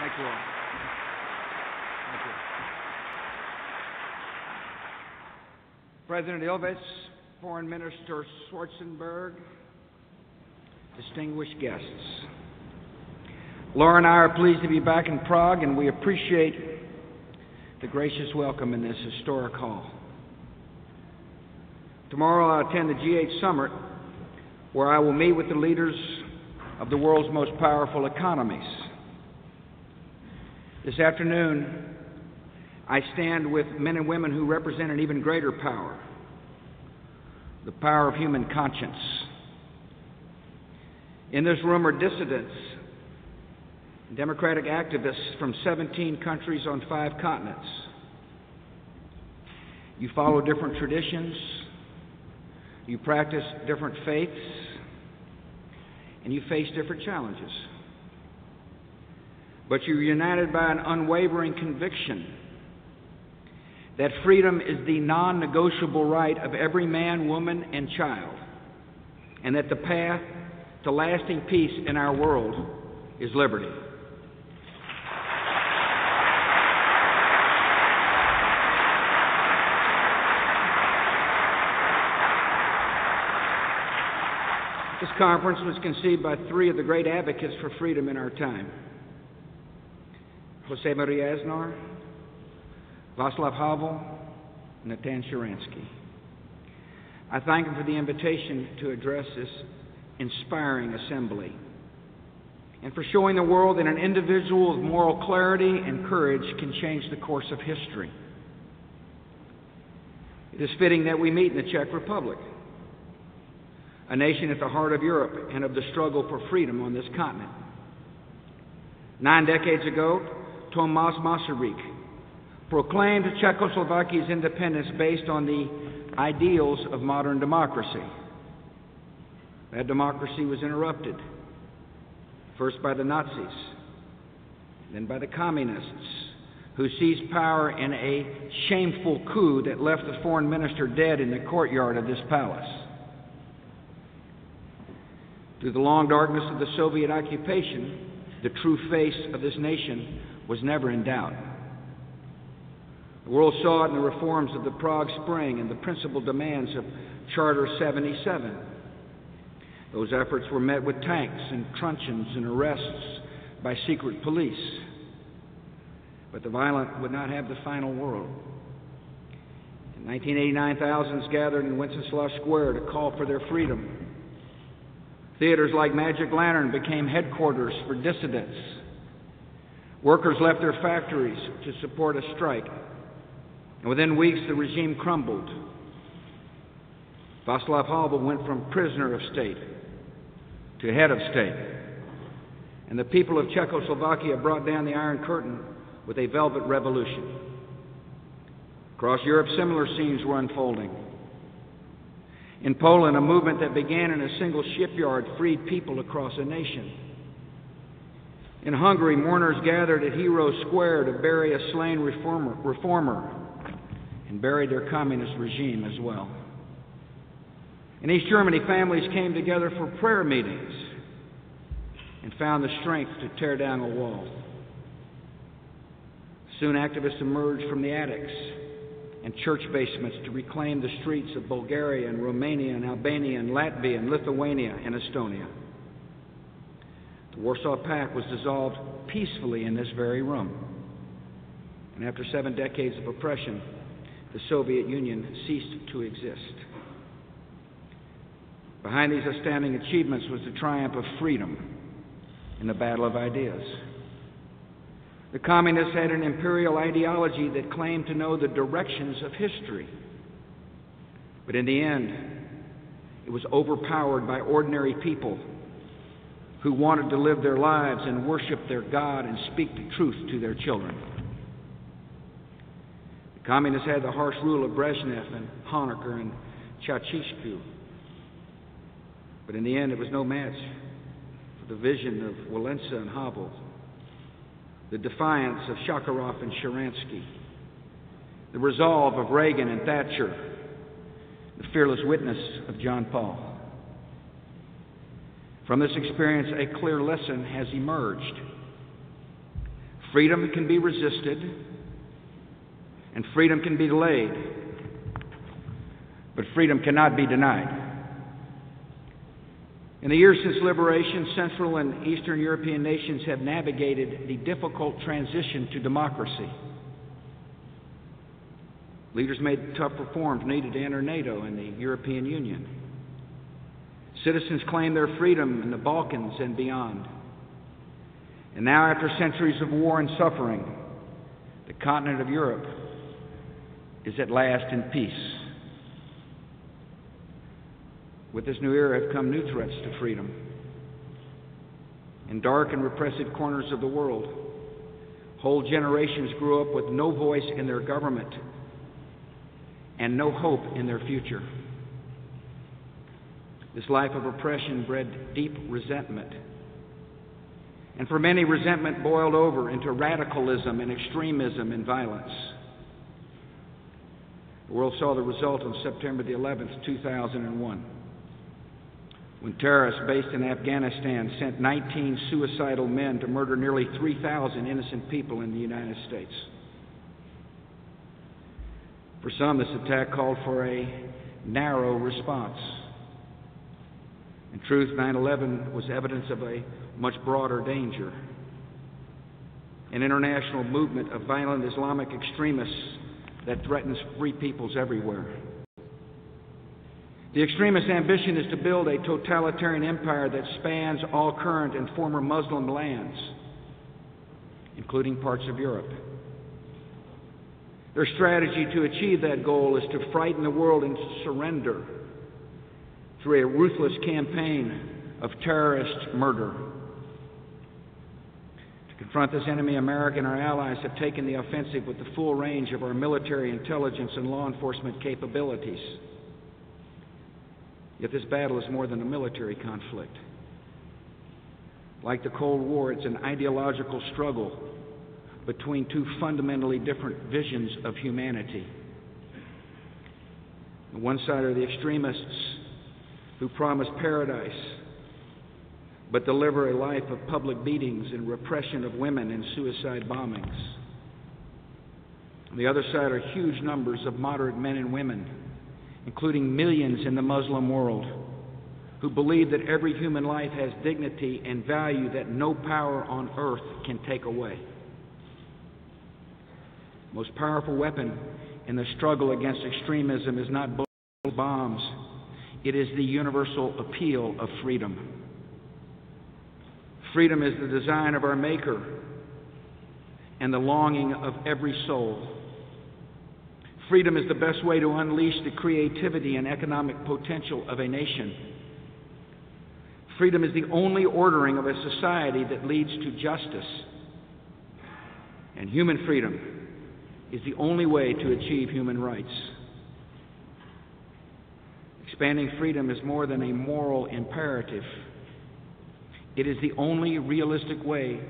Thank you all. Thank you. President Ilves, Foreign Minister Schwarzenberg, distinguished guests. Laura and I are pleased to be back in Prague, and we appreciate the gracious welcome in this historic hall. Tomorrow I'll attend the G8 Summit, where I will meet with the leaders of the world's most powerful economies. This afternoon, I stand with men and women who represent an even greater power, the power of human conscience. In this room are dissidents, democratic activists from 17 countries on 5 continents. You follow different traditions, you practice different faiths, and you face different challenges. But you're united by an unwavering conviction that freedom is the non-negotiable right of every man, woman, and child, and that the path to lasting peace in our world is liberty. This conference was conceived by 3 of the great advocates for freedom in our time: Jose Maria Aznar, Václav Havel, and Natan Sharansky. I thank them for the invitation to address this inspiring assembly, and for showing the world that an individual with moral clarity and courage can change the course of history. It is fitting that we meet in the Czech Republic, a nation at the heart of Europe and of the struggle for freedom on this continent. 9 decades ago, Tomáš Masaryk proclaimed Czechoslovakia's independence based on the ideals of modern democracy. That democracy was interrupted, first by the Nazis, then by the communists, who seized power in a shameful coup that left the foreign minister dead in the courtyard of this palace. Through the long darkness of the Soviet occupation, the true face of this nation was never in doubt. The world saw it in the reforms of the Prague Spring and the principal demands of Charter 77. Those efforts were met with tanks and truncheons and arrests by secret police. But the violent would not have the final word. In 1989, thousands gathered in Wenceslas Square to call for their freedom. Theaters like Magic Lantern became headquarters for dissidents. Workers left their factories to support a strike, and within weeks the regime crumbled. Václav Havel went from prisoner of state to head of state, and the people of Czechoslovakia brought down the Iron Curtain with a velvet revolution. Across Europe, similar scenes were unfolding. In Poland, a movement that began in a single shipyard freed people across a nation. In Hungary, mourners gathered at Hero Square to bury a slain reformer and buried their communist regime as well. In East Germany, families came together for prayer meetings and found the strength to tear down a wall. Soon, activists emerged from the attics and church basements to reclaim the streets of Bulgaria and Romania and Albania and Latvia and Lithuania and Estonia. The Warsaw Pact was dissolved peacefully in this very room. And after 7 decades of oppression, the Soviet Union ceased to exist. Behind these astounding achievements was the triumph of freedom in the battle of ideas. The communists had an imperial ideology that claimed to know the directions of history. But in the end, it was overpowered by ordinary people who wanted to live their lives and worship their God and speak the truth to their children. The communists had the harsh rule of Brezhnev and Honecker and Ceausescu. But in the end, it was no match for the vision of Walesa and Havel, the defiance of Sakharov and Sharansky, the resolve of Reagan and Thatcher, the fearless witness of John Paul. From this experience, a clear lesson has emerged. Freedom can be resisted, and freedom can be delayed, but freedom cannot be denied. In the years since liberation, Central and Eastern European nations have navigated the difficult transition to democracy. Leaders made tough reforms needed to enter NATO and the European Union. Citizens claimed their freedom in the Balkans and beyond. And now, after centuries of war and suffering, the continent of Europe is at last in peace. With this new era have come new threats to freedom. In dark and repressive corners of the world, whole generations grew up with no voice in their government and no hope in their future. This life of oppression bred deep resentment. And for many, resentment boiled over into radicalism and extremism and violence. The world saw the result on September the 11th, 2001. When terrorists based in Afghanistan sent 19 suicidal men to murder nearly 3,000 innocent people in the United States. For some, this attack called for a narrow response. In truth, 9/11 was evidence of a much broader danger, an international movement of violent Islamic extremists that threatens free peoples everywhere. The extremist ambition is to build a totalitarian empire that spans all current and former Muslim lands, including parts of Europe. Their strategy to achieve that goal is to frighten the world into surrender through a ruthless campaign of terrorist murder. To confront this enemy, America and our allies have taken the offensive with the full range of our military, intelligence, and law enforcement capabilities. Yet this battle is more than a military conflict. Like the Cold War, it's an ideological struggle between two fundamentally different visions of humanity. On one side are the extremists who promise paradise, but deliver a life of public beatings and repression of women and suicide bombings. On the other side are huge numbers of moderate men and women, including millions in the Muslim world, who believe that every human life has dignity and value that no power on earth can take away. The most powerful weapon in the struggle against extremism is not bombs. It is the universal appeal of freedom. Freedom is the design of our Maker and the longing of every soul. Freedom is the best way to unleash the creativity and economic potential of a nation. Freedom is the only ordering of a society that leads to justice. And human freedom is the only way to achieve human rights. Expanding freedom is more than a moral imperative. It is the only realistic way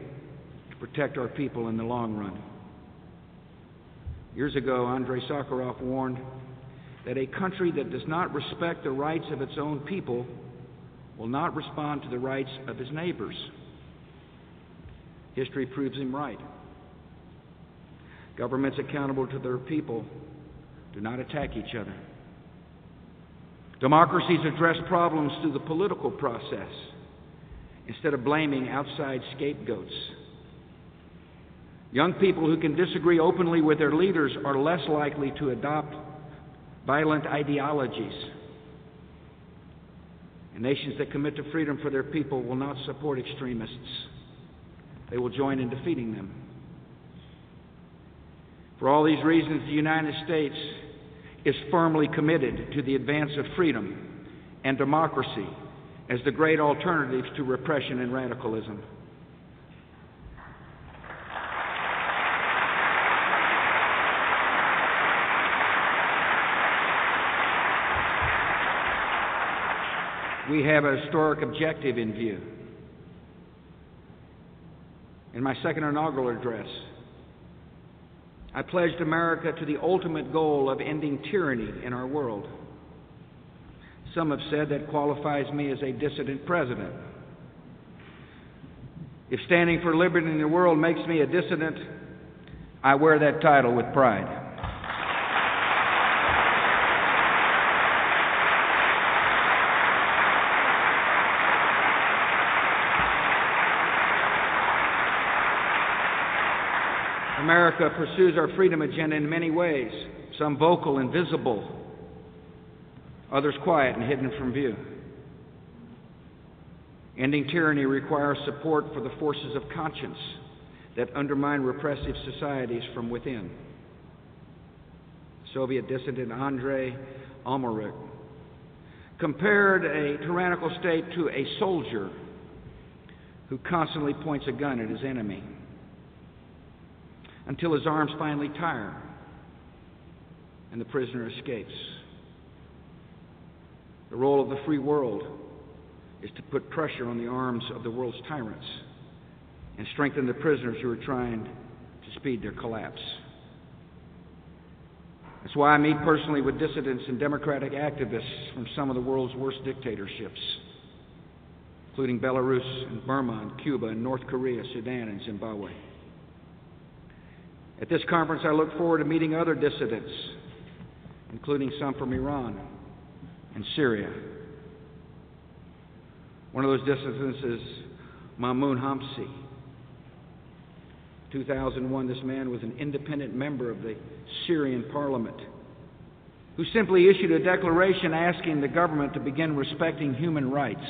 to protect our people in the long run. Years ago, Andrei Sakharov warned that a country that does not respect the rights of its own people will not respond to the rights of its neighbors. History proves him right. Governments accountable to their people do not attack each other. Democracies address problems through the political process instead of blaming outside scapegoats. Young people who can disagree openly with their leaders are less likely to adopt violent ideologies. And nations that commit to freedom for their people will not support extremists. They will join in defeating them. For all these reasons, the United States is firmly committed to the advance of freedom and democracy as the great alternatives to repression and radicalism. We have a historic objective in view. In my second inaugural address, I pledged America to the ultimate goal of ending tyranny in our world. Some have said that qualifies me as a dissident president. If standing for liberty in the world makes me a dissident, I wear that title with pride. America pursues our freedom agenda in many ways, some vocal and visible, others quiet and hidden from view. Ending tyranny requires support for the forces of conscience that undermine repressive societies from within. Soviet dissident Andrei Almerich compared a tyrannical state to a soldier who constantly points a gun at his enemy until his arms finally tire and the prisoner escapes. The role of the free world is to put pressure on the arms of the world's tyrants and strengthen the prisoners who are trying to speed their collapse. That's why I meet personally with dissidents and democratic activists from some of the world's worst dictatorships, including Belarus and Burma and Cuba and North Korea, Sudan and Zimbabwe. At this conference, I look forward to meeting other dissidents, including some from Iran and Syria. One of those dissidents is Mahmoud Hamsi. In 2001, this man was an independent member of the Syrian parliament who simply issued a declaration asking the government to begin respecting human rights.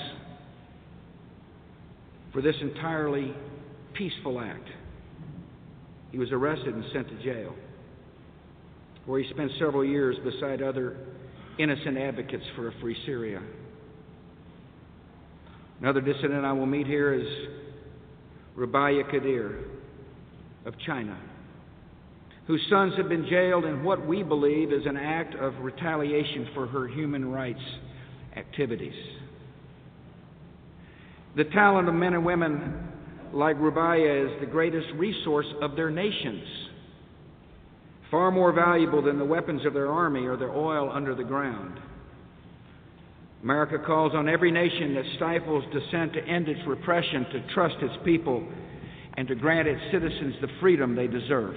For this entirely peaceful act, he was arrested and sent to jail, where he spent several years beside other innocent advocates for a free Syria. Another dissident I will meet here is Rabia Kadir of China, whose sons have been jailed in what we believe is an act of retaliation for her human rights activities. The talent of men and women like Rabia is the greatest resource of their nations, far more valuable than the weapons of their army or their oil under the ground. America calls on every nation that stifles dissent to end its repression, to trust its people, and to grant its citizens the freedom they deserve.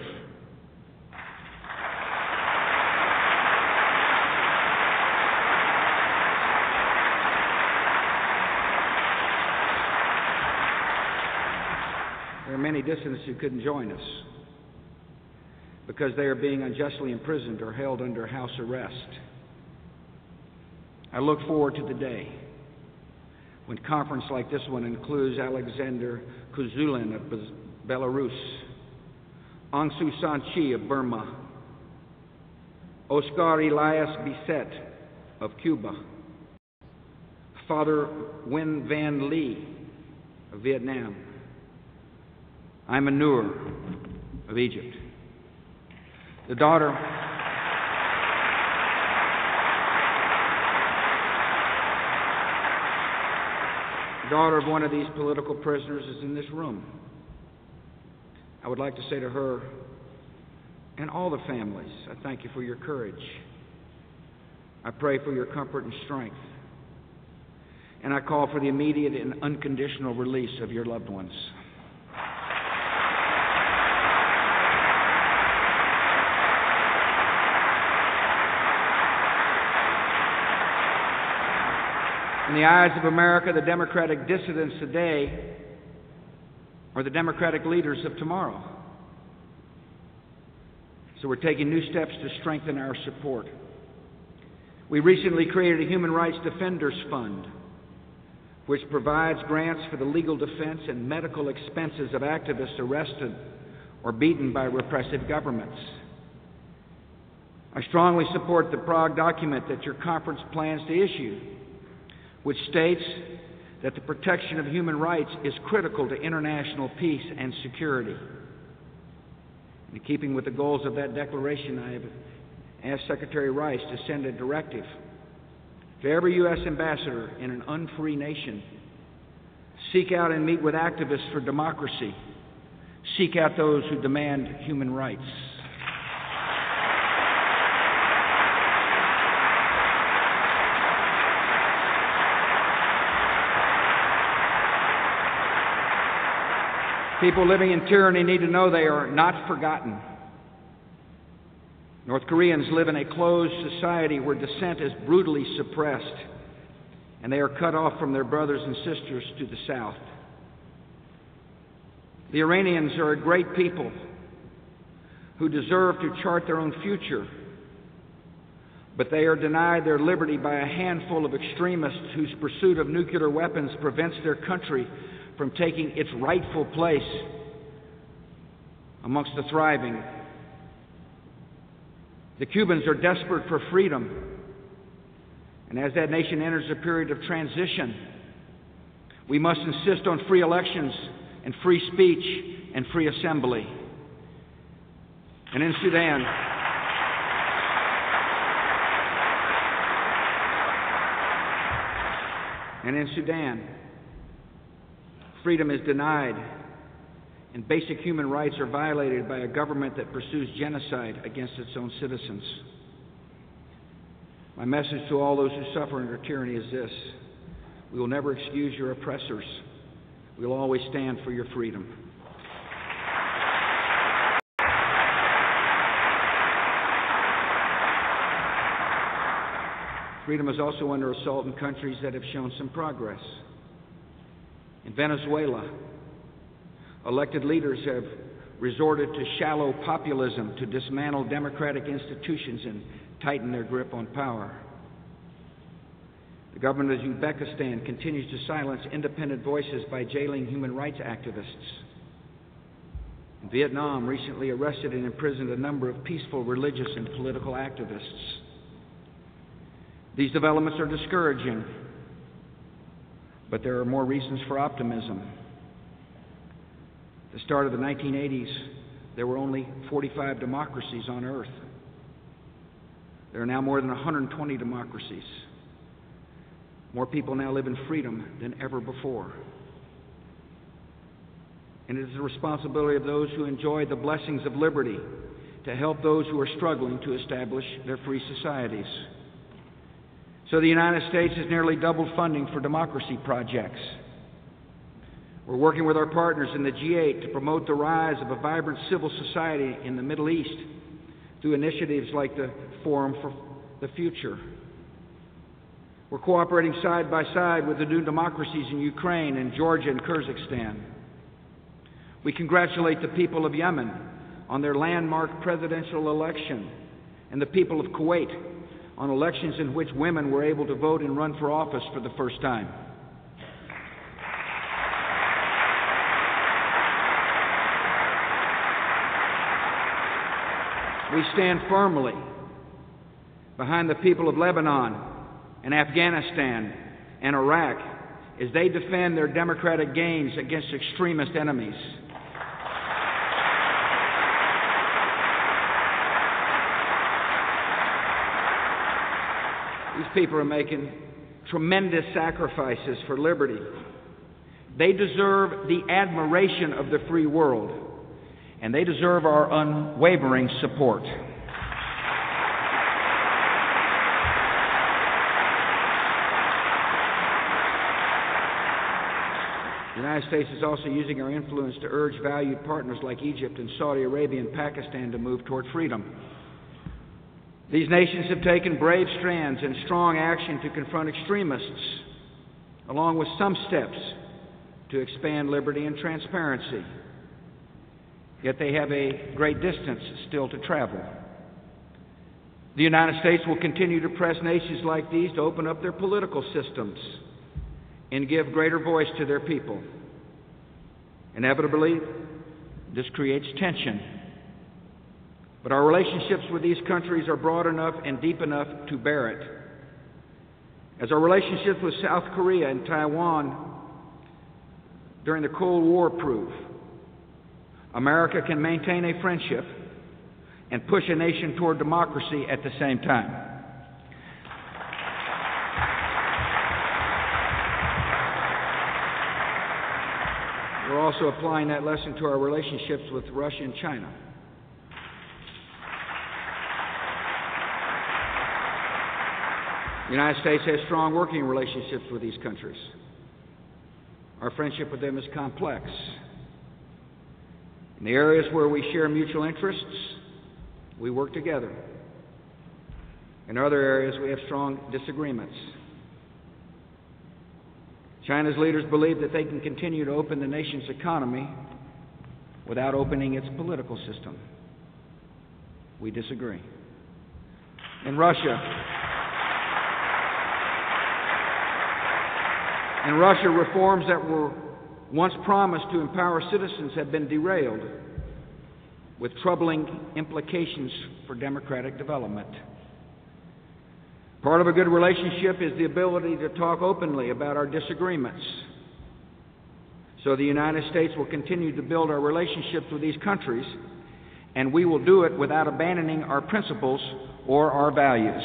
There are many dissidents who couldn't join us because they are being unjustly imprisoned or held under house arrest. I look forward to the day when a conference like this one includes Alexander Kuzulin of Belarus, Aung San Suu Kyi of Burma, Oscar Elias Bisset of Cuba, Father Nguyen Van Ly of Vietnam, Ayman Noor of Egypt, the daughter of one of these political prisoners is in this room. I would like to say to her and all the families, I thank you for your courage. I pray for your comfort and strength. And I call for the immediate and unconditional release of your loved ones. In the eyes of America, the democratic dissidents today are the democratic leaders of tomorrow. So we're taking new steps to strengthen our support. We recently created a Human Rights Defenders Fund, which provides grants for the legal defense and medical expenses of activists arrested or beaten by repressive governments. I strongly support the Prague document that your conference plans to issue, which states that the protection of human rights is critical to international peace and security. In keeping with the goals of that declaration, I have asked Secretary Rice to send a directive to every U.S. ambassador in an unfree nation. Seek out and meet with activists for democracy. Seek out those who demand human rights. People living in tyranny need to know they are not forgotten. North Koreans live in a closed society where dissent is brutally suppressed, and they are cut off from their brothers and sisters to the south. The Iranians are a great people who deserve to chart their own future, but they are denied their liberty by a handful of extremists whose pursuit of nuclear weapons prevents their country from taking its rightful place amongst the thriving. The Cubans are desperate for freedom, and as that nation enters a period of transition, we must insist on free elections and free speech and free assembly. And in Sudan, freedom is denied, and basic human rights are violated by a government that pursues genocide against its own citizens. My message to all those who suffer under tyranny is this: we will never excuse your oppressors. We will always stand for your freedom. Freedom is also under assault in countries that have shown some progress. In Venezuela, elected leaders have resorted to shallow populism to dismantle democratic institutions and tighten their grip on power. The government of Uzbekistan continues to silence independent voices by jailing human rights activists. And Vietnam recently arrested and imprisoned a number of peaceful religious and political activists. These developments are discouraging, but there are more reasons for optimism. At the start of the 1980s, there were only 45 democracies on Earth. There are now more than 120 democracies. More people now live in freedom than ever before. And it is the responsibility of those who enjoy the blessings of liberty to help those who are struggling to establish their free societies. So the United States has nearly doubled funding for democracy projects. We're working with our partners in the G8 to promote the rise of a vibrant civil society in the Middle East through initiatives like the Forum for the Future. We're cooperating side by side with the new democracies in Ukraine and Georgia and Kyrgyzstan. We congratulate the people of Yemen on their landmark presidential election and the people of Kuwait on elections in which women were able to vote and run for office for the first time. We stand firmly behind the people of Lebanon and Afghanistan and Iraq as they defend their democratic gains against extremist enemies. These people are making tremendous sacrifices for liberty. They deserve the admiration of the free world, and they deserve our unwavering support. The United States is also using our influence to urge valued partners like Egypt and Saudi Arabia and Pakistan to move toward freedom. These nations have taken brave strands and strong action to confront extremists, along with some steps to expand liberty and transparency. Yet they have a great distance still to travel. The United States will continue to press nations like these to open up their political systems and give greater voice to their people. Inevitably, this creates tension. But our relationships with these countries are broad enough and deep enough to bear it. As our relationships with South Korea and Taiwan during the Cold War prove, America can maintain a friendship and push a nation toward democracy at the same time. We're also applying that lesson to our relationships with Russia and China. The United States has strong working relationships with these countries. Our friendship with them is complex, In the areas where we share mutual interests, we work together. In other areas, we have strong disagreements. China's leaders believe that they can continue to open the nation's economy without opening its political system. We disagree. In Russia, reforms that were once promised to empower citizens have been derailed, with troubling implications for democratic development. Part of a good relationship is the ability to talk openly about our disagreements. So the United States will continue to build our relationships with these countries, and we will do it without abandoning our principles or our values.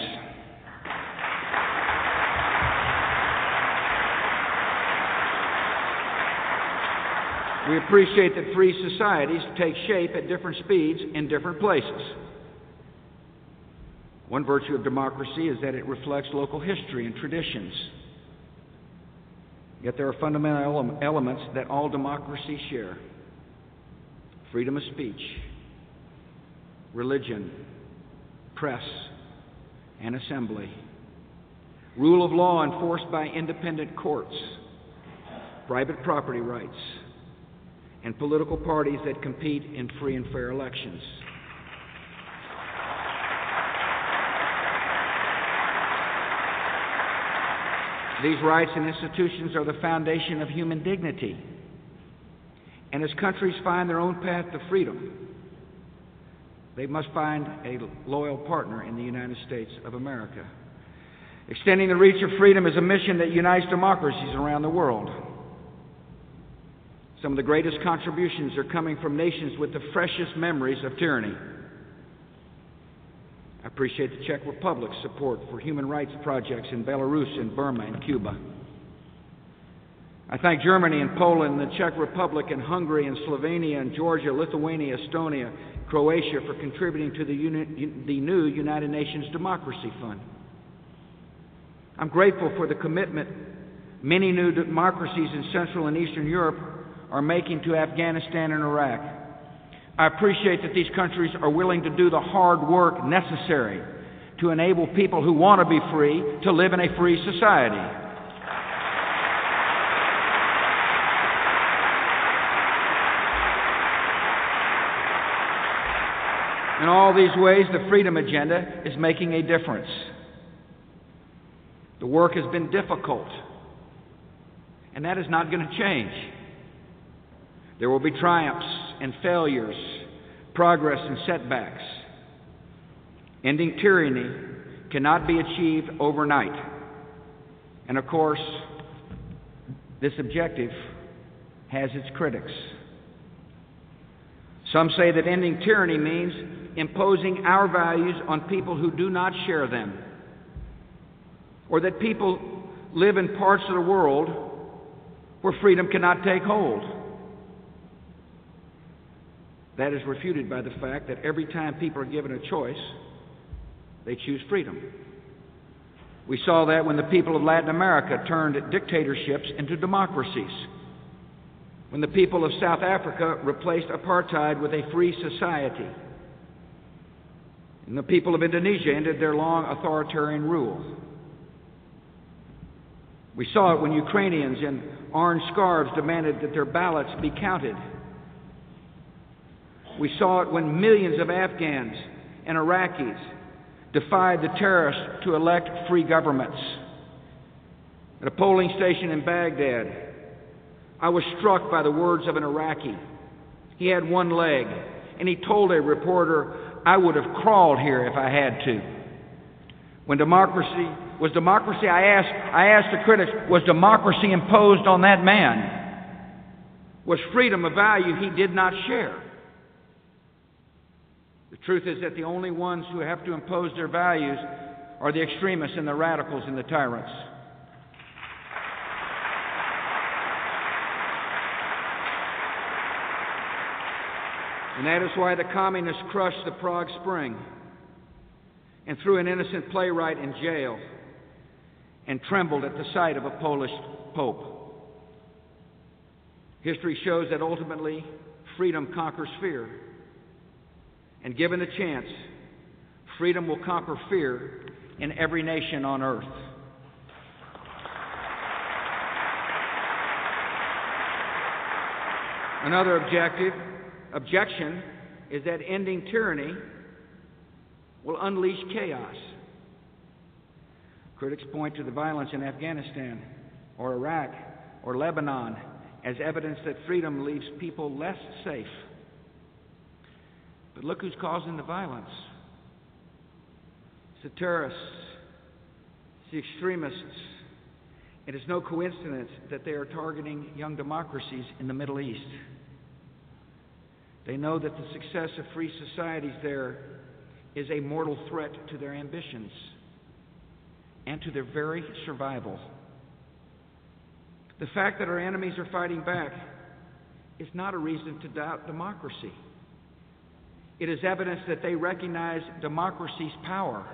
We appreciate that free societies take shape at different speeds in different places. One virtue of democracy is that it reflects local history and traditions. Yet there are fundamental elements that all democracies share: freedom of speech, religion, press, and assembly, rule of law enforced by independent courts, private property rights, and political parties that compete in free and fair elections. These rights and institutions are the foundation of human dignity. And as countries find their own path to freedom, they must find a loyal partner in the United States of America. Extending the reach of freedom is a mission that unites democracies around the world. Some of the greatest contributions are coming from nations with the freshest memories of tyranny. I appreciate the Czech Republic's support for human rights projects in Belarus and Burma and Cuba. I thank Germany and Poland, the Czech Republic and Hungary and Slovenia and Georgia, Lithuania, Estonia, Croatia for contributing to the new United Nations Democracy Fund. I'm grateful for the commitment many new democracies in Central and Eastern Europe are making to Afghanistan and Iraq. I appreciate that these countries are willing to do the hard work necessary to enable people who want to be free to live in a free society. In all these ways, the freedom agenda is making a difference. The work has been difficult, and that is not going to change. There will be triumphs and failures, progress and setbacks. Ending tyranny cannot be achieved overnight. And of course, this objective has its critics. Some say that ending tyranny means imposing our values on people who do not share them, or that people live in parts of the world where freedom cannot take hold. That is refuted by the fact that every time people are given a choice, they choose freedom. We saw that when the people of Latin America turned dictatorships into democracies, when the people of South Africa replaced apartheid with a free society, and the people of Indonesia ended their long authoritarian rule. We saw it when Ukrainians in orange scarves demanded that their ballots be counted. We saw it when millions of Afghans and Iraqis defied the terrorists to elect free governments. At a polling station in Baghdad, I was struck by the words of an Iraqi. He had one leg, and he told a reporter, "I would have crawled here if I had to." When democracy, I asked the critics, was democracy imposed on that man? Was freedom a value he did not share? The truth is that the only ones who have to impose their values are the extremists and the radicals and the tyrants. And that is why the communists crushed the Prague Spring and threw an innocent playwright in jail and trembled at the sight of a Polish pope. History shows that ultimately freedom conquers fear. And given a chance, freedom will conquer fear in every nation on earth. Another objection is that ending tyranny will unleash chaos. Critics point to the violence in Afghanistan or Iraq or Lebanon as evidence that freedom leaves people less safe. But look who's causing the violence. It's the terrorists, it's the extremists. It is no coincidence that they are targeting young democracies in the Middle East. They know that the success of free societies there is a mortal threat to their ambitions and to their very survival. The fact that our enemies are fighting back is not a reason to doubt democracy. It is evidence that they recognize democracy's power.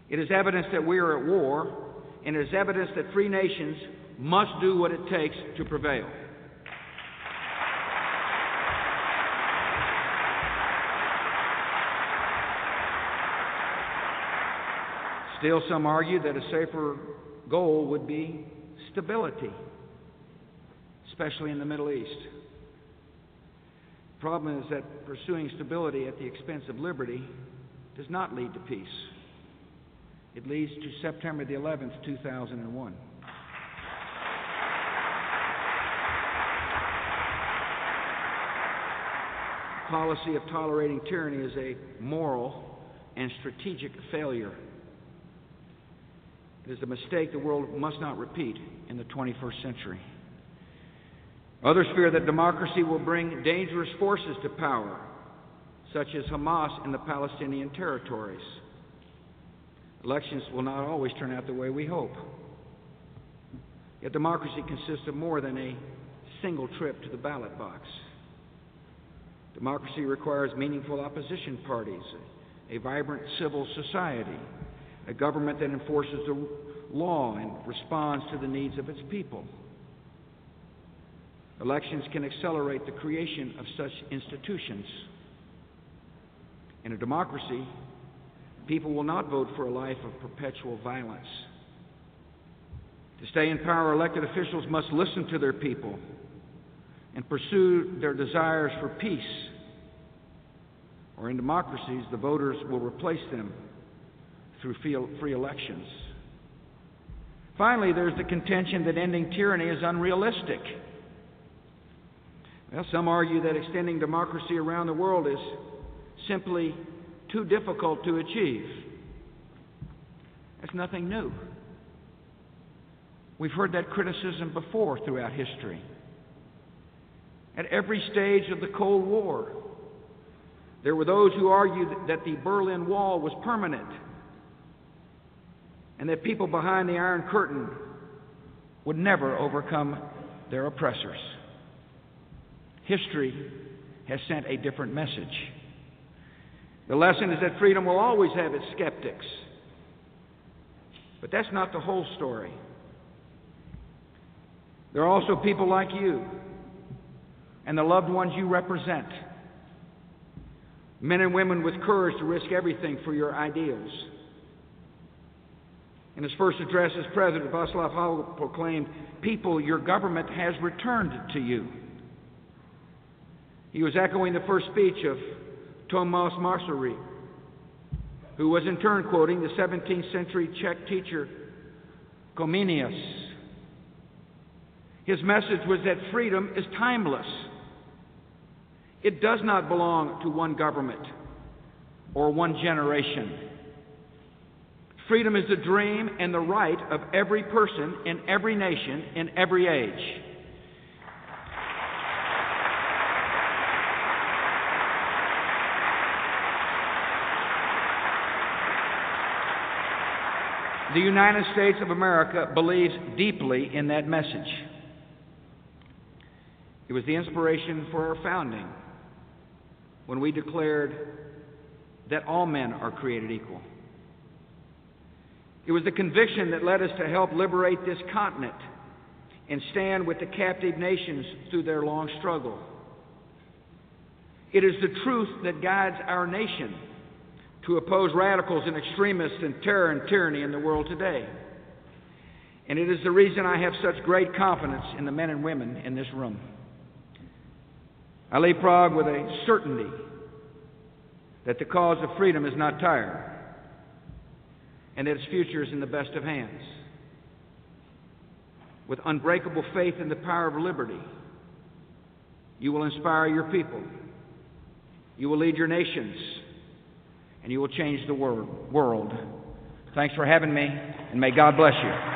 It is evidence that we are at war, and it is evidence that free nations must do what it takes to prevail. Still, some argue that a safer goal would be stability, especially in the Middle East. The problem is that pursuing stability at the expense of liberty does not lead to peace. It leads to September the 11th, 2001. The policy of tolerating tyranny is a moral and strategic failure. It is a mistake the world must not repeat in the 21st century. Others fear that democracy will bring dangerous forces to power, such as Hamas in the Palestinian territories. Elections will not always turn out the way we hope. Yet democracy consists of more than a single trip to the ballot box. Democracy requires meaningful opposition parties, a vibrant civil society, a government that enforces the law and responds to the needs of its people. Elections can accelerate the creation of such institutions. In a democracy, people will not vote for a life of perpetual violence. To stay in power, elected officials must listen to their people and pursue their desires for peace. Or in democracies, the voters will replace them through free elections. Finally, there's the contention that ending tyranny is unrealistic. Well, some argue that extending democracy around the world is simply too difficult to achieve. That's nothing new. We've heard that criticism before throughout history. At every stage of the Cold War, there were those who argued that the Berlin Wall was permanent and that people behind the Iron Curtain would never overcome their oppressors. History has sent a different message. The lesson is that freedom will always have its skeptics. But that's not the whole story. There are also people like you and the loved ones you represent. Men and women with courage to risk everything for your ideals. In his first address as president, Václav Havel proclaimed, "People, your government has returned to you." He was echoing the first speech of Tomáš Masaryk, who was in turn quoting the 17th century Czech teacher Comenius. His message was that freedom is timeless. It does not belong to one government or one generation. Freedom is the dream and the right of every person in every nation in every age. The United States of America believes deeply in that message. It was the inspiration for our founding when we declared that all men are created equal. It was the conviction that led us to help liberate this continent and stand with the captive nations through their long struggle. It is the truth that guides our nation to oppose radicals and extremists and terror and tyranny in the world today. And it is the reason I have such great confidence in the men and women in this room. I leave Prague with a certainty that the cause of freedom is not tired and that its future is in the best of hands. With unbreakable faith in the power of liberty, you will inspire your people, you will lead your nations, and you will change the world. Thanks for having me, and may God bless you.